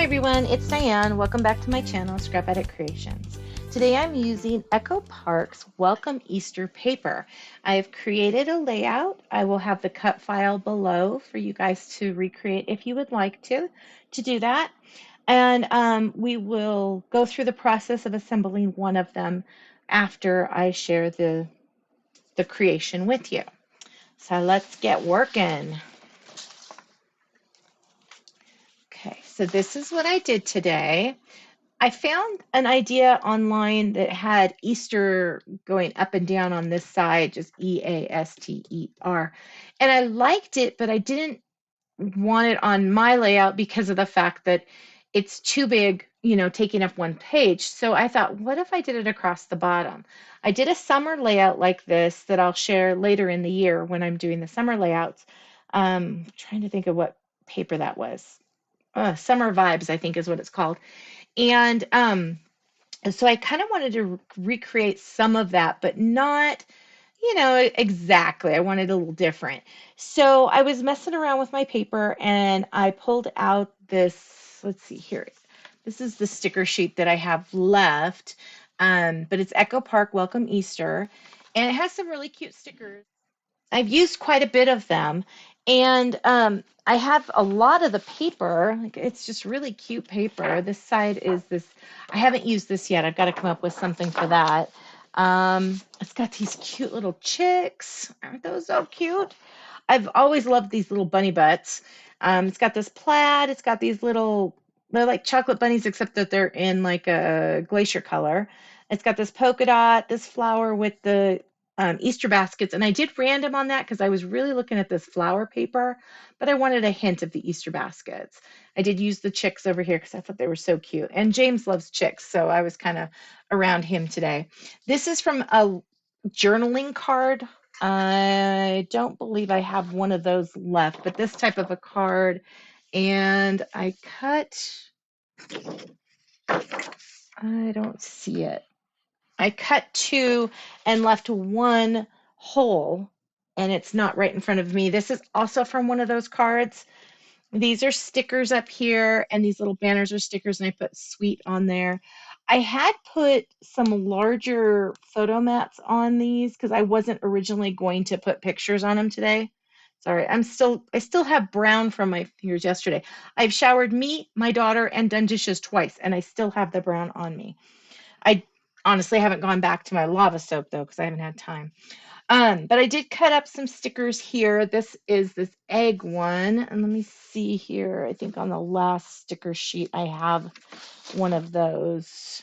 everyone, it's Diane. Welcome back to my channel, Scrap Edit Creations. Today I'm using Echo Park's Welcome Easter paper. I have created a layout. I will have the cut file below for you guys to recreate if you would like to do that. And we will go through the process of assembling one of them after I share the creation with you. So let's get working. Okay, so this is what I did today. I found an idea online that had Easter going up and down on this side, just Easter. And I liked it, but I didn't want it on my layout because of the fact that it's too big, taking up one page. So I thought, what if I did it across the bottom? I did a summer layout like this that I'll share later in the year when I'm doing the summer layouts. Trying to think of what paper that was. Summer Vibes, I think is what it's called. And so I kind of wanted to recreate some of that, but not, exactly. I wanted a little different. So I was messing around with my paper and I pulled out this, let's see here. This is the sticker sheet that I have left, but it's Echo Park Welcome Easter, and it has some really cute stickers. I've used quite a bit of them, and I have a lot of the paper. Like, it's just really cute paper. This side is this. I haven't used this yet. I've got to come up with something for that. It's got these cute little chicks. Aren't those so cute? I've always loved these little bunny butts. It's got this plaid. It's got these little. They're like chocolate bunnies, except that they're in like a glacier color. It's got this polka dot, this flower with the Easter baskets, and I did random on that because I was really looking at this flower paper, but I wanted a hint of the Easter baskets. I did use the chicks over here because I thought they were so cute, and James loves chicks, so I was kind of around him today. This is from a journaling card. I don't believe I have one of those left, but this type of a card, and I don't see it. I cut two and left one hole, and it's not right in front of me. This is also from one of those cards. These are stickers up here, and these little banners are stickers, and I put sweet on there. I had put some larger photo mats on these because I wasn't originally going to put pictures on them today. Sorry, I still have brown from my fingers yesterday. I've showered me, my daughter, and done dishes twice, and I still have the brown on me. I honestly haven't gone back to my lava soap though because I haven't had time. But I did cut up some stickers here. This is this egg one, and let me see here. I think on the last sticker sheet I have one of those.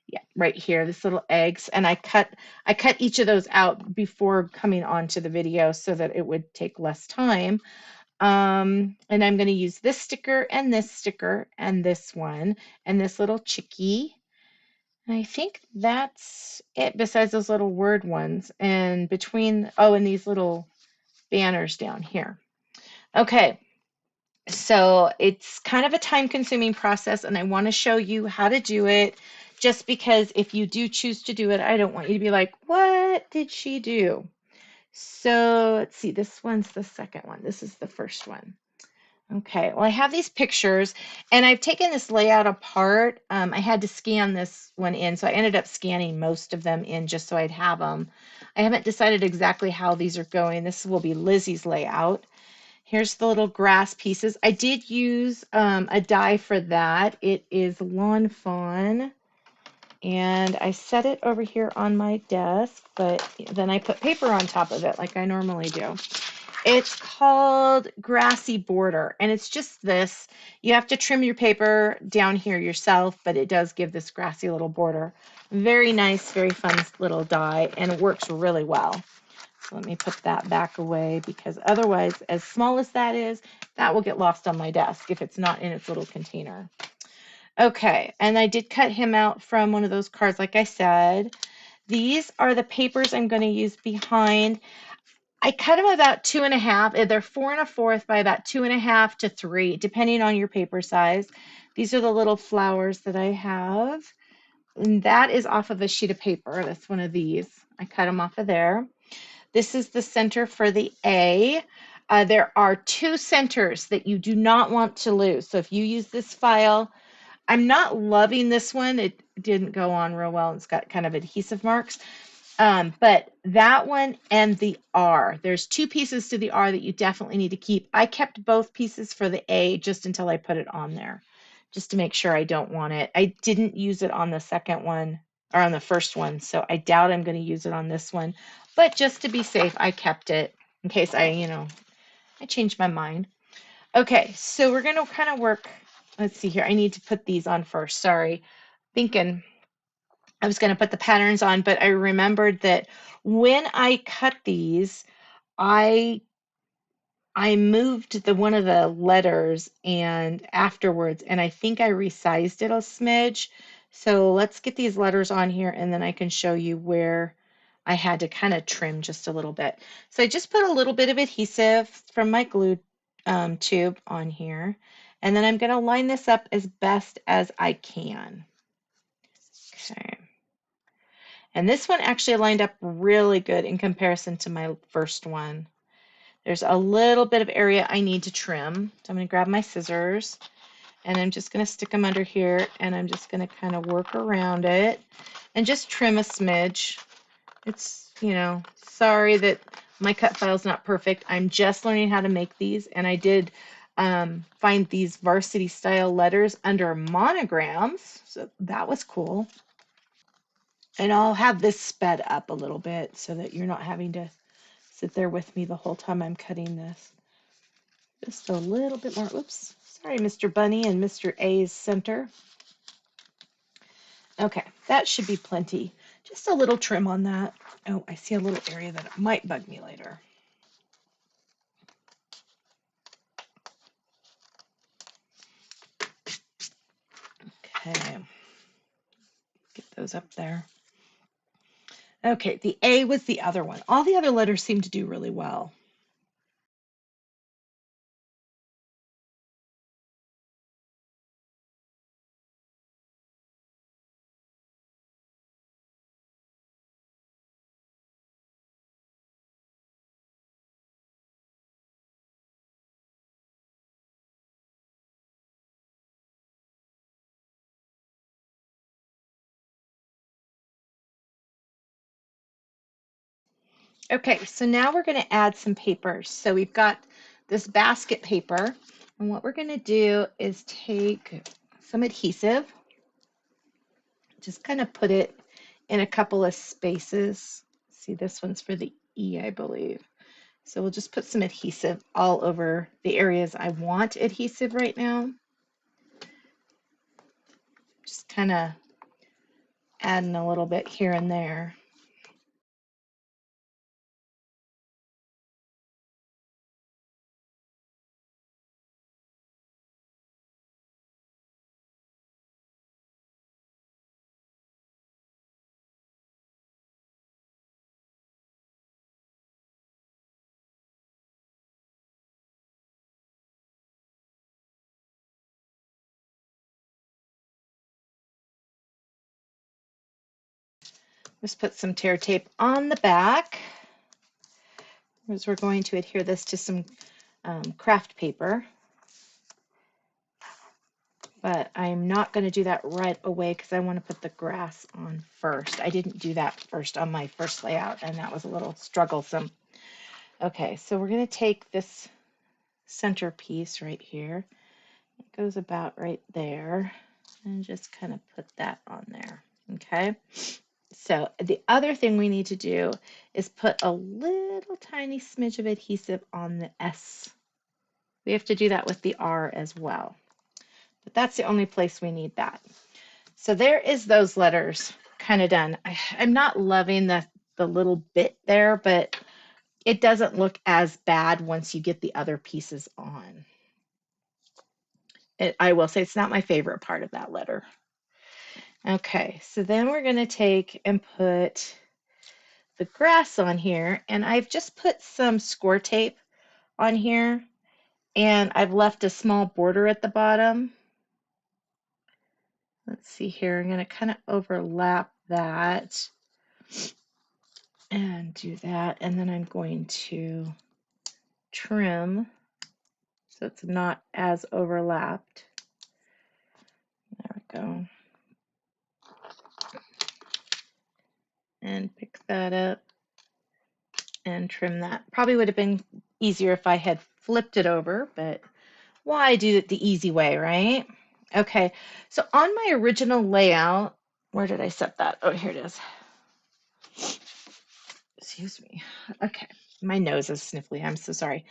Yeah, right here, this little eggs, and I cut each of those out before coming on to the video so that it would take less time. And I'm going to use this sticker and this one and this little chickie. And I think that's it besides those little word ones and and these little banners down here. Okay, so it's kind of a time-consuming process, and I want to show you how to do it just because if you do choose to do it, I don't want you to be like, what did she do? So let's see, this one's the second one. This is the first one. Okay, well, I have these pictures and I've taken this layout apart. I had to scan this one in, so I ended up scanning most of them in just so I'd have them. I haven't decided exactly how these are going. This will be Lizzie's layout. Here's the little grass pieces. I did use a die for that. It is Lawn Fawn, and I set it over here on my desk, but then I put paper on top of it like I normally do. It's called Grassy Border, and it's just this. You have to trim your paper down here yourself, but it does give this grassy little border. Very nice, very fun little die, and it works really well. So let me put that back away because otherwise, as small as that is, that will get lost on my desk if it's not in its little container. Okay, and I did cut him out from one of those cards, like I said. These are the papers I'm going to use behind. I cut them about 2.5. They're 4 1/4 by about 2.5 to 3, depending on your paper size. These are the little flowers that I have. And that is off of a sheet of paper. That's one of these. I cut them off of there. This is the center for the A. There are two centers that you do not want to lose. So if you use this file, I'm not loving this one. It didn't go on real well. It's got kind of adhesive marks. But that one and the R, there's two pieces to the R that you definitely need to keep. I kept both pieces for the A just until I put it on there, just to make sure I don't want it. I didn't use it on the second one or on the first one, so I doubt I'm going to use it on this one. But just to be safe, I kept it in case I changed my mind. Okay, so we're going to kind of work. Let's see here. I need to put these on first. Sorry. Thinking I was going to put the patterns on, but I remembered that when I cut these, I I moved the one of the letters and afterwards, and I think I resized it a smidge. So let's get these letters on here, and then I can show you where I had to kind of trim just a little bit. So I just put a little bit of adhesive from my glue tube on here, and then I'm going to line this up as best as I can. Okay. And this one actually lined up really good in comparison to my first one. There's a little bit of area I need to trim. So I'm going to grab my scissors and I'm just going to stick them under here and I'm just going to kind of work around it and just trim a smidge. It's, sorry that my cut file's not perfect. I'm just learning how to make these, and I did find these varsity style letters under monograms. So that was cool. And I'll have this sped up a little bit so that you're not having to sit there with me the whole time I'm cutting this. Just a little bit more. Oops. Sorry, Mr. Bunny and Mr. A's center. Okay, that should be plenty. Just a little trim on that. Oh, I see a little area that might bug me later. Okay. Get those up there. Okay, the A was the other one. All the other letters seem to do really well. Okay, so now we're going to add some papers. So we've got this basket paper, and what we're going to do is take some adhesive, just kind of put it in a couple of spaces. See, this one's for the E, I believe. So we'll just put some adhesive all over the areas I want adhesive right now. Just kind of adding a little bit here and there. Just put some tear tape on the back, as we're going to adhere this to some craft paper. But I'm not going to do that right away because I want to put the grass on first. I didn't do that first on my first layout, and that was a little strugglesome. Okay, so we're going to take this center piece right here. It goes about right there, and just kind of put that on there. Okay, so the other thing we need to do is put a little tiny smidge of adhesive on the S. We have to do that with the R as well. But that's the only place we need that. So there is those letters kind of done. I'm not loving the little bit there, but it doesn't look as bad once you get the other pieces on. I will say it's not my favorite part of that letter. Okay, so then we're going to take and put the grass on here, and I've just put some score tape on here, and I've left a small border at the bottom. Let's see here, I'm going to kind of overlap that and do that, and then I'm going to trim so it's not as overlapped. There we go. And pick that up and trim that. Probably would have been easier if I had flipped it over, but why do it the easy way, right? Okay, so on my original layout, where did I set that? Oh, here it is. Excuse me. Okay, my nose is sniffly. I'm so sorry.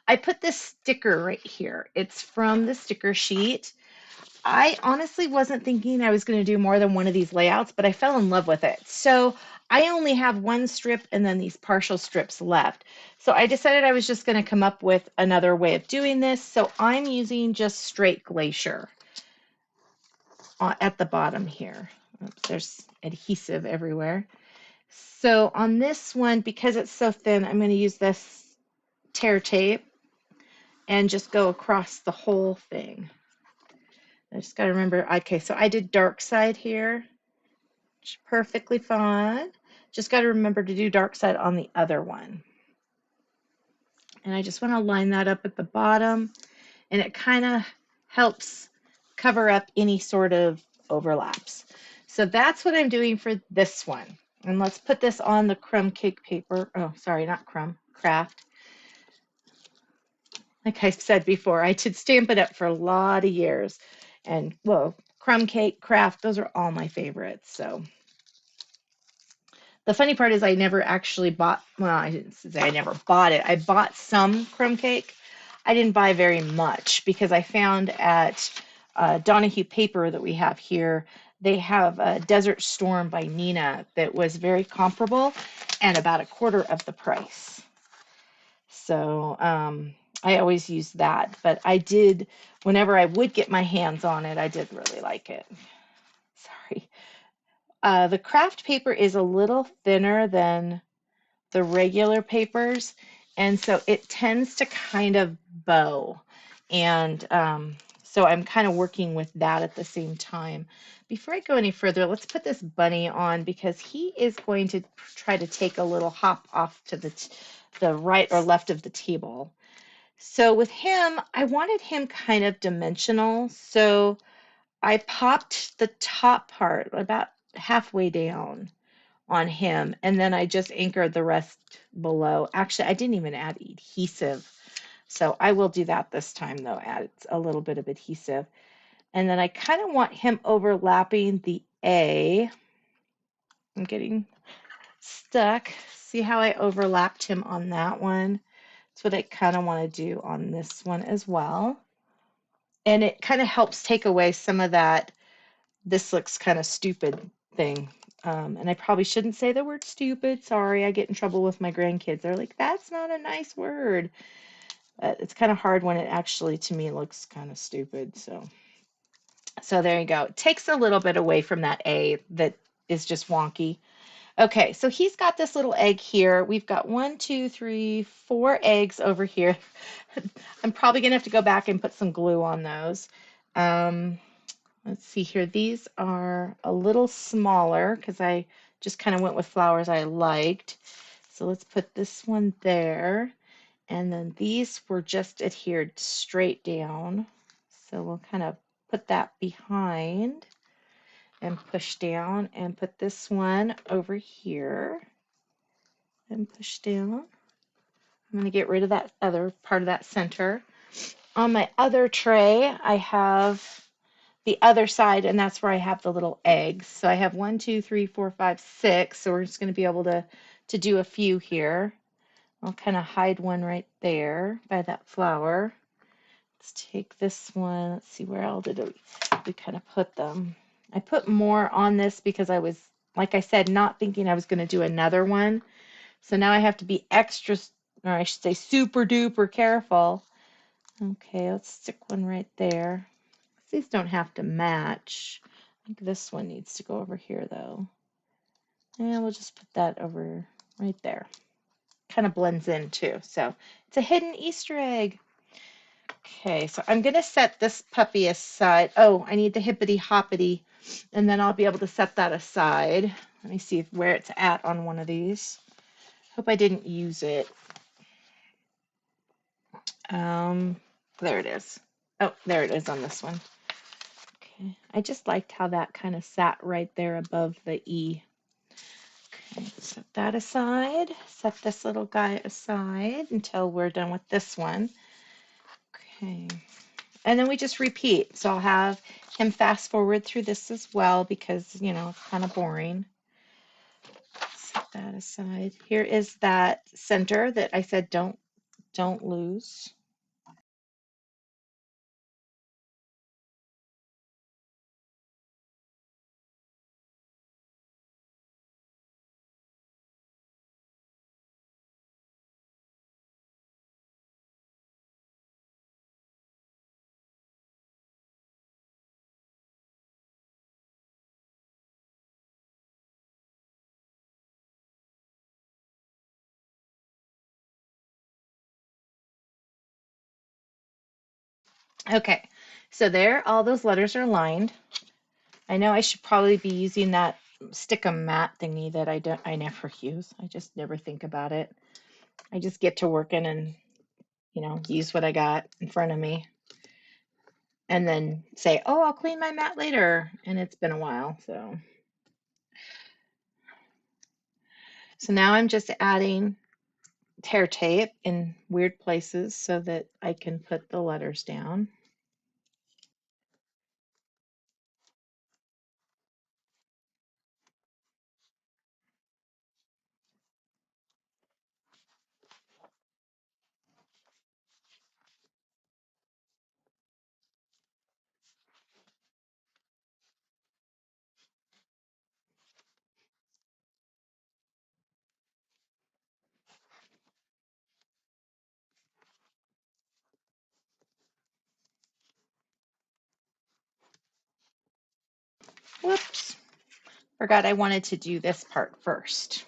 I put this sticker right here. It's from the sticker sheet. I honestly wasn't thinking I was going to do more than one of these layouts, but I fell in love with it. So I only have one strip and then these partial strips left. So I decided I was just going to come up with another way of doing this. So I'm using just straight Glacier at the bottom here. Oops, there's adhesive everywhere. So on this one, because it's so thin, I'm going to use this tear tape and just go across the whole thing. I just got to remember, okay, so I did dark side here, which is perfectly fine. Just got to remember to do dark side on the other one. And I just want to line that up at the bottom, and it kind of helps cover up any sort of overlaps. So that's what I'm doing for this one. And let's put this on the crumb cake paper. Oh, sorry, not crumb, Kraft. Like I said before, I did Stampin' Up! For a lot of years. And, well, crumb cake, Kraft, those are all my favorites. So the funny part is I never actually bought, well, I didn't say I never bought it. I bought some crumb cake. I didn't buy very much because I found at Donahue Paper that we have here, they have a Desert Storm by Nina that was very comparable and about a quarter of the price. So I always use that. But I did, whenever I would get my hands on it, I did really like it. Sorry. The Kraft paper is a little thinner than the regular papers, and so it tends to kind of bow. And so I'm kind of working with that at the same time. Before I go any further, let's put this bunny on because he is going to try to take a little hop off to the right or left of the table. So with him, I wanted him kind of dimensional. So I popped the top part about halfway down on him, and then I just anchored the rest below. Actually, I didn't even add adhesive. So I will do that this time though, add a little bit of adhesive. And then I kind of want him overlapping the A. I'm getting stuck. See how I overlapped him on that one? That's what I kind of want to do on this one as well. And it kind of helps take away some of that, this looks kind of stupid thing. And I probably shouldn't say the word stupid. Sorry, I get in trouble with my grandkids. They're like, that's not a nice word. But it's kind of hard when it actually, to me, looks kind of stupid. So there you go. It takes a little bit away from that A that is just wonky. Okay, so he's got this little egg here. We've got 1, 2, 3, 4 eggs over here. I'm probably going to have to go back and put some glue on those. Let's see here. These are a little smaller because I just kind of went with flowers I liked. So let's put this one there. And then these were just adhered straight down. So we'll kind of put that behind and push down and put this one over here and push down. I'm going to get rid of that other part of that center. On my other tray, I have the other side, and that's where I have the little eggs. So I have 1, 2, 3, 4, 5, 6. So we're just going to be able to do a few here. I'll kind of hide one right there by that flower. Let's take this one. Let's see, where else did we kind of put them? I put more on this because I was, like I said, not thinking I was going to do another one. So now I have to be extra, or I should say super duper careful. Okay, let's stick one right there. These don't have to match. I think this one needs to go over here though. And we'll just put that over right there. Kind of blends in too. So it's a hidden Easter egg. Okay, so I'm going to set this puppy aside. Oh, I need the hippity hoppity, and then I'll be able to set that aside. Let me see where it's at on one of these. Hope I didn't use it. Um, there it is. Oh, there it is on this one. Okay. I just liked how that kind of sat right there above the E. Okay, set that aside. Set this little guy aside until we're done with this one. Okay. And then we just repeat. So I'll have him fast forward through this as well because, you know, it's kind of boring. Set that aside. Here is that center that I said don't lose. Okay, so there, all those letters are lined. I know I should probably be using that stick-em mat thingy that I never use. I just never think about it. I just get to working and, you know, use what I got in front of me and then say, oh, I'll clean my mat later. And it's been a while, so. So now I'm just adding tear tape in weird places so that I can put the letters down. Whoops, forgot I wanted to do this part first.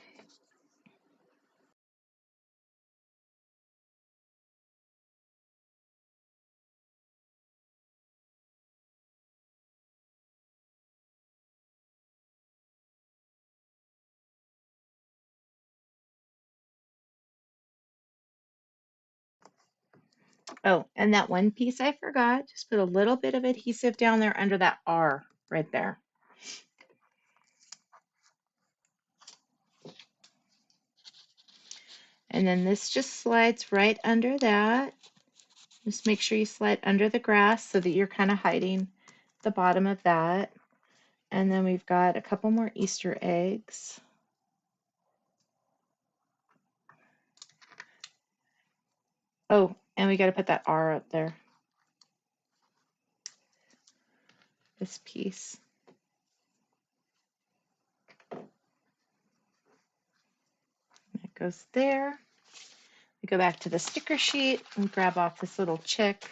Oh, and that one piece I forgot, just put a little bit of adhesive down there under that R right there. And then this just slides right under that. Just make sure you slide under the grass so that you're kind of hiding the bottom of that. And then we've got a couple more Easter eggs. Oh, and we got to put that R up there. This piece. That goes there. We go back to the sticker sheet and grab off this little chick.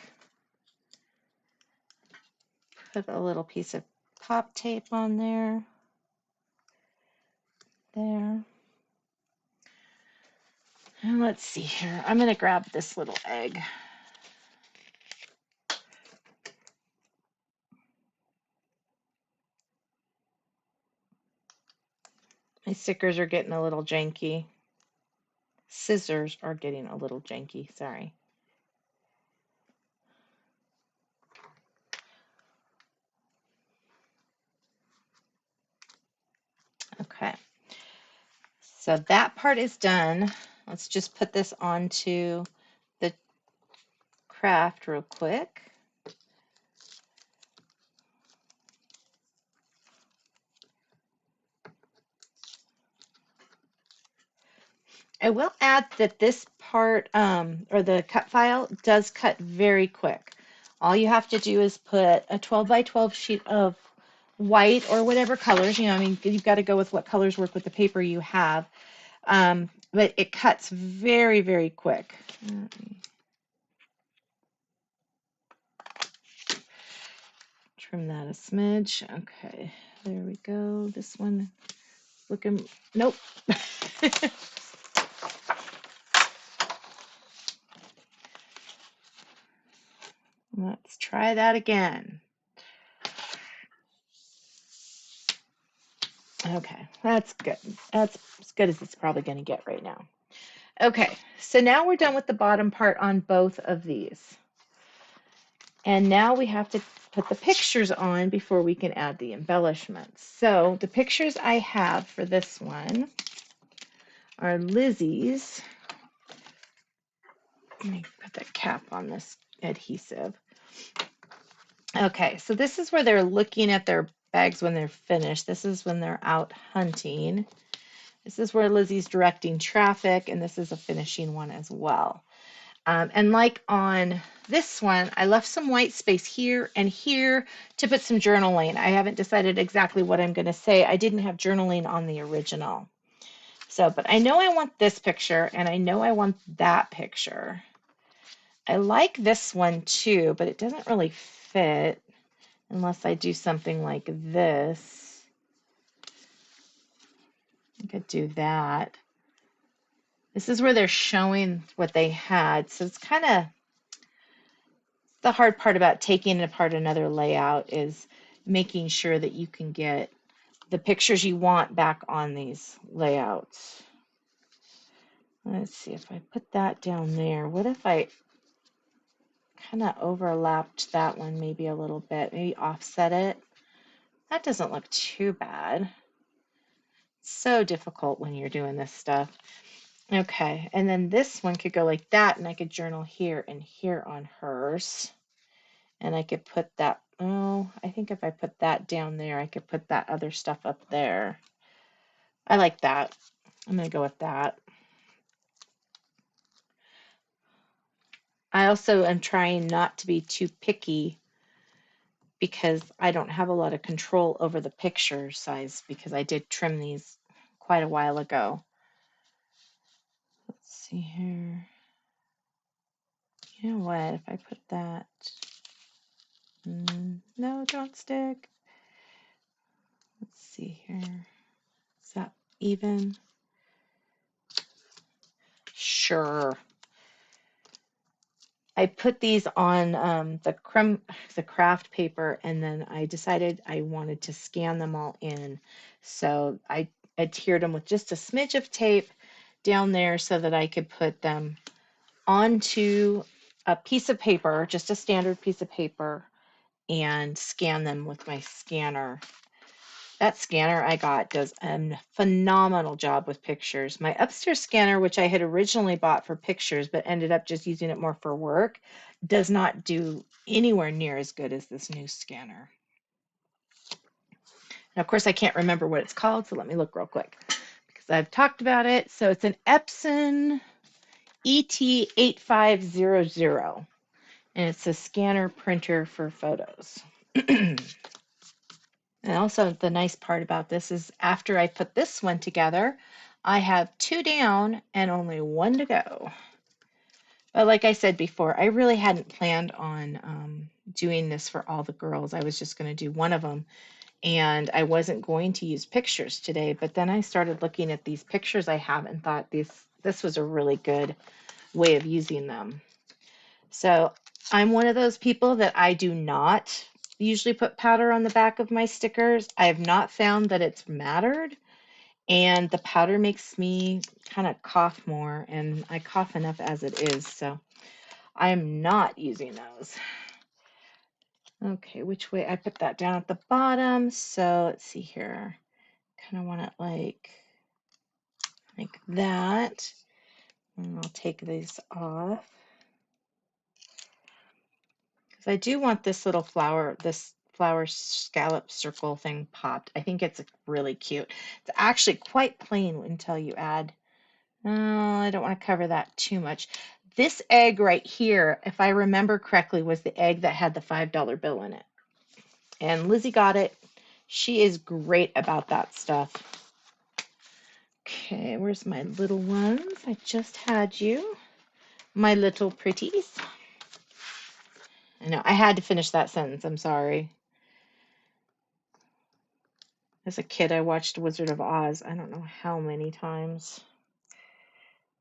Put a little piece of pop tape on there. There. And let's see here. I'm going to grab this little egg. My stickers are getting a little janky. Scissors are getting a little janky, sorry. Okay, so that part is done. Let's just put this onto the Kraft real quick. I will add that this part, or the cut file, does cut very quick. All you have to do is put a 12 by 12 sheet of white or whatever colors, you know, I mean, you've got to go with what colors work with the paper you have. But it cuts very, very quick. Trim that a smidge. Okay, there we go. This one looking, nope. Let's try that again. Okay, that's good. That's as good as it's probably going to get right now. Okay, so now we're done with the bottom part on both of these. And now we have to put the pictures on before we can add the embellishments. So the pictures I have for this one are Lizzie's. Let me put the cap on this adhesive. Okay, so this is where they're looking at their bags when they're finished. This is when they're out hunting. This is where Lizzie's directing traffic, and this is a finishing one as well. And like on this one, I left some white space here and here to put some journaling. I haven't decided exactly what I'm going to say. I didn't have journaling on the original. So, but I know I want this picture, and I know I want that picture. I like this one too, but it doesn't really fit unless I do something like this. I could do that. This is where they're showing what they had. So it's kind of the hard part about taking apart another layout is making sure that you can get the pictures you want back on these layouts. Let's see if I put that down there. What if I kind of overlapped that one maybe a little bit, maybe offset it? That doesn't look too bad. It's so difficult when you're doing this stuff. Okay, and then this one could go like that, and I could journal here and here on hers. And I could put that, oh, I think if I put that down there, I could put that other stuff up there. I like that. I'm going to go with that. I also am trying not to be too picky because I don't have a lot of control over the picture size because I did trim these quite a while ago. Let's see here. You know what? If I put that, no, don't stick. Let's see here. Is that even? Sure. I put these on the Kraft paper, and then I decided I wanted to scan them all in. So I adhered them with just a smidge of tape down there so that I could put them onto a piece of paper, just a standard piece of paper, and scan them with my scanner. That scanner I got does a phenomenal job with pictures. My upstairs scanner, which I had originally bought for pictures but ended up just using it more for work, does not do anywhere near as good as this new scanner. And of course, I can't remember what it's called, so let me look real quick because I've talked about it. So it's an Epson ET8500, and it's a scanner printer for photos. And also the nice part about this is after I put this one together, I have 2 down and only 1 to go. But like I said before, I really hadn't planned on doing this for all the girls. I was just going to do one of them, and I wasn't going to use pictures today. But then I started looking at these pictures I have and thought this was a really good way of using them. So I'm one of those people that I do not usually put powder on the back of my stickers. I have not found that it's mattered, and the powder makes me kind of cough more, and I cough enough as it is, so I'm not using those. Okay, which way? I put that down at the bottom, so let's see here. Kind of want it like that, and I'll take these off. I do want this little flower, this flower scallop circle thing popped. I think it's really cute. It's actually quite plain until you add, I don't want to cover that too much. This egg right here, if I remember correctly, was the egg that had the $5 bill in it. And Lizzie got it. She is great about that stuff. Okay, where's my little ones? I just had you. My little pretties. I know, I had to finish that sentence. I'm sorry. As a kid, I watched Wizard of Oz, I don't know how many times.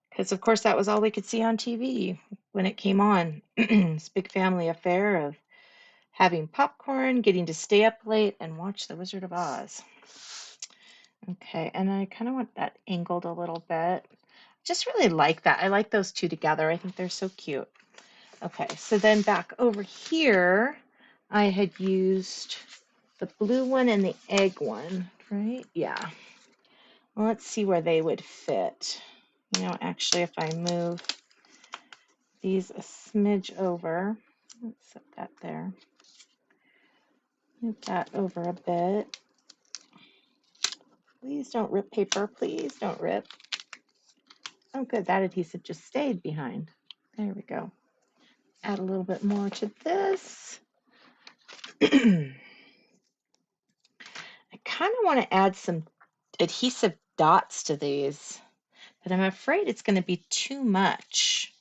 Because, of course, that was all we could see on TV when it came on. This big family affair of having popcorn, getting to stay up late, and watch The Wizard of Oz. Okay, and I kind of want that angled a little bit. Just really like that. I like those two together. I think they're so cute. Okay, so then back over here, I had used the blue one and the egg one, right? Yeah. Well, let's see where they would fit. You know, actually, if I move these a smidge over, let's set that there. Move that over a bit. Please don't rip paper. Please don't rip. Oh, good. That adhesive just stayed behind. There we go. Add a little bit more to this. I kind of want to add some adhesive dots to these, but I'm afraid it's going to be too much.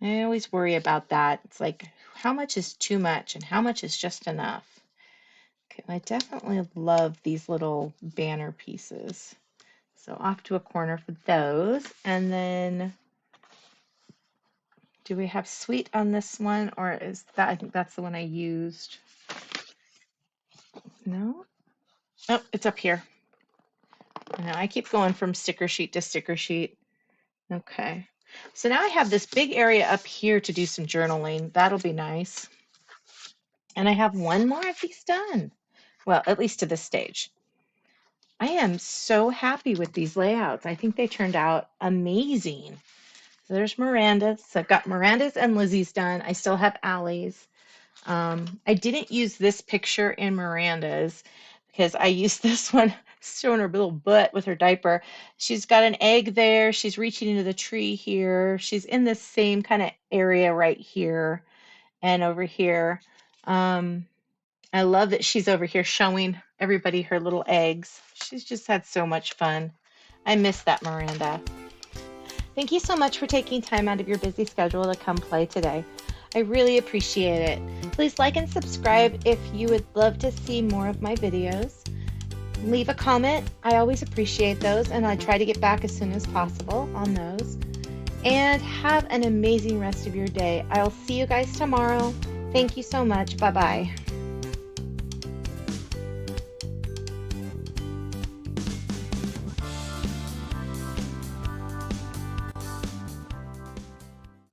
I always worry about that. It's like, how much is too much and how much is just enough? Okay, I definitely love these little banner pieces. So off to a corner for those. And then, do we have sweet on this one, or is that, I think that's the one I used. No? Oh, it's up here. I keep going from sticker sheet to sticker sheet. Okay. So now I have this big area up here to do some journaling. That'll be nice. And I have one more of these done. Well, at least to this stage. I am so happy with these layouts. I think they turned out amazing. So there's Miranda's. So I've got Miranda's and Lizzie's done. I still have Allie's. I didn't use this picture in Miranda's because I used this one showing her little butt with her diaper. She's got an egg there. She's reaching into the tree here. She's in the same kind of area right here and over here. I love that she's over here showing everybody her little eggs. She's just had so much fun. I miss that Miranda. Thank you so much for taking time out of your busy schedule to come play today. I really appreciate it. Please like and subscribe if you would love to see more of my videos. Leave a comment. I always appreciate those, and I try to get back as soon as possible on those. And have an amazing rest of your day. I'll see you guys tomorrow. Thank you so much. Bye-bye.